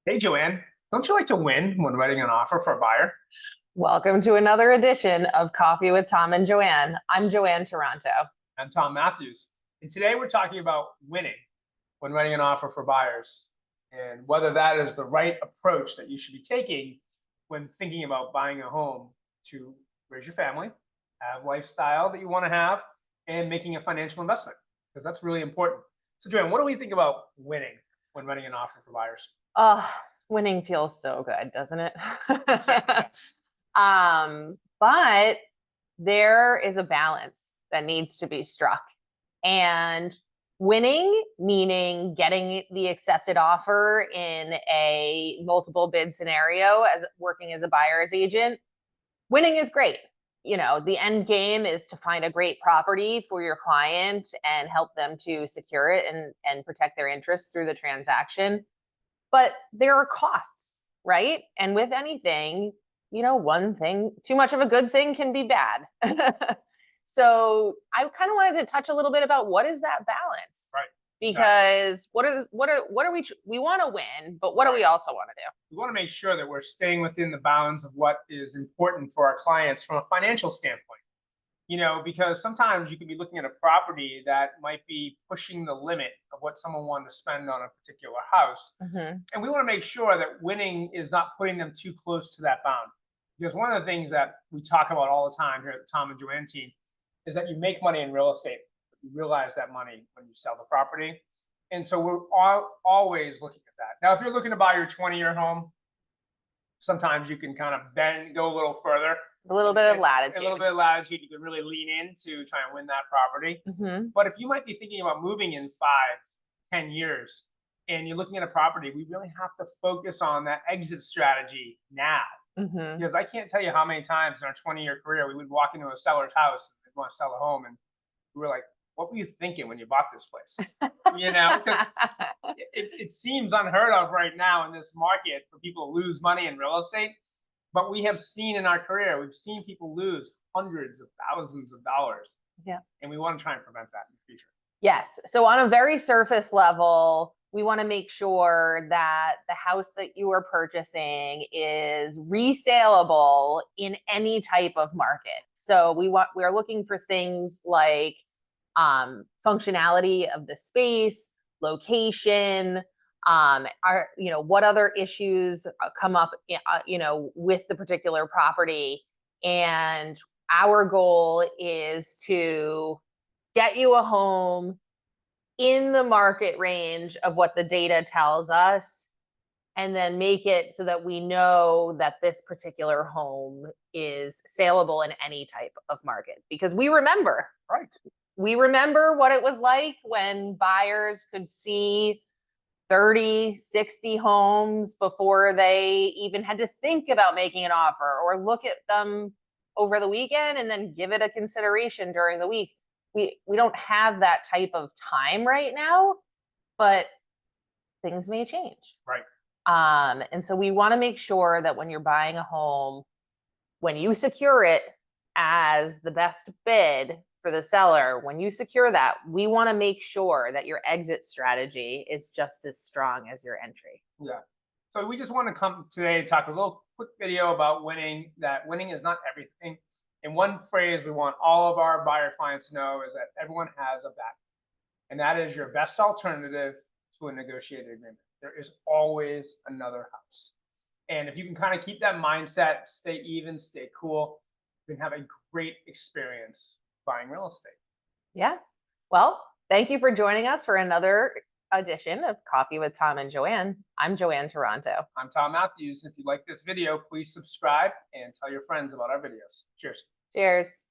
Hey, Joanne, don't you like to win when writing an offer for a buyer? Welcome to another edition of Coffee with Tom and Joanne. I'm Joanne Taranto. I'm Tom Matthews, and today we're talking about winning when writing an offer for buyers and whether that is the right approach that you should be taking when thinking about buying a home to raise your family, have lifestyle that you want to have, and making a financial investment, because that's really important. So, Joanne, what do we think about winning when writing an offer for buyers? Oh, winning feels so good, doesn't it? Yes. But there is a balance that needs to be struck. And winning, meaning getting the accepted offer in a multiple bid scenario as working as a buyer's agent, winning is great. You know, the end game is to find a great property for your client and help them to secure it and protect their interests through the transaction. But there are costs, right? And with anything, one thing, too much of a good thing can be bad. So I kind of wanted to touch a little bit about what is that balance? Right. Exactly. Because what are we want to win, but what do we also want to do? We want to make sure that we're staying within the bounds of what is important for our clients from a financial standpoint. Because sometimes you can be looking at a property that might be pushing the limit of what someone wanted to spend on a particular house. Mhm. And we want to make sure that winning is not putting them too close to that bound. Because one of the things that we talk about all the time here at the Tom and Joanne team is that you make money in real estate, but you realize that money when you sell the property. And so we're always looking at that. Now, if you're looking to buy your 20-year home, sometimes you can kind of go a little further. A little bit of A little latitude. bit of latitude, you can really lean in to try and win that property. Hmm. But if you might be thinking about moving in 5, 10 years, and you're looking at a property, we really have to focus on that exit strategy now. Hmm. Because I can't tell you how many times in our 20-year career we would walk into a seller's house and they'd want to sell a home, and we were like, "What were you thinking when you bought this place?" Because it seems unheard of right now in this market for people to lose money in real estate. But we have seen in our career, we've seen people lose hundreds of thousands of dollars, Yeah. and we want to try and prevent that in the future. Yes. So on a very surface level, we want to make sure that the house that you are purchasing is resaleable in any type of market. So we're looking for things like functionality of the space, location, what other issues come up, with the particular property. And our goal is to get you a home in the market range of what the data tells us, and then make it so that we know that this particular home is saleable in any type of market, because Right. we remember what it was like when buyers could see 30, 60 homes before they even had to think about making an offer or look at them over the weekend and then give it a consideration during the week. We don't have that type of time right now, but things may change. Right. And so we want to make sure that when you're buying a home, when you secure it as the best bid for the seller, when you secure that, we want to make sure that your exit strategy is just as strong as your entry. Yeah. So we just want to come today and talk a little quick video about winning, that winning is not everything. And one phrase we want all of our buyer clients to know is that everyone has a back, and that is your best alternative to a negotiated agreement. There is always another house. And if you can kind of keep that mindset, stay even, stay cool, you can have a great experience buying real estate. Yeah. Well, thank you for joining us for another edition of Coffee with Tom and Joanne. I'm Joanne Taranto. I'm Tom Matthews. If you like this video, please subscribe and tell your friends about our videos. Cheers. Cheers.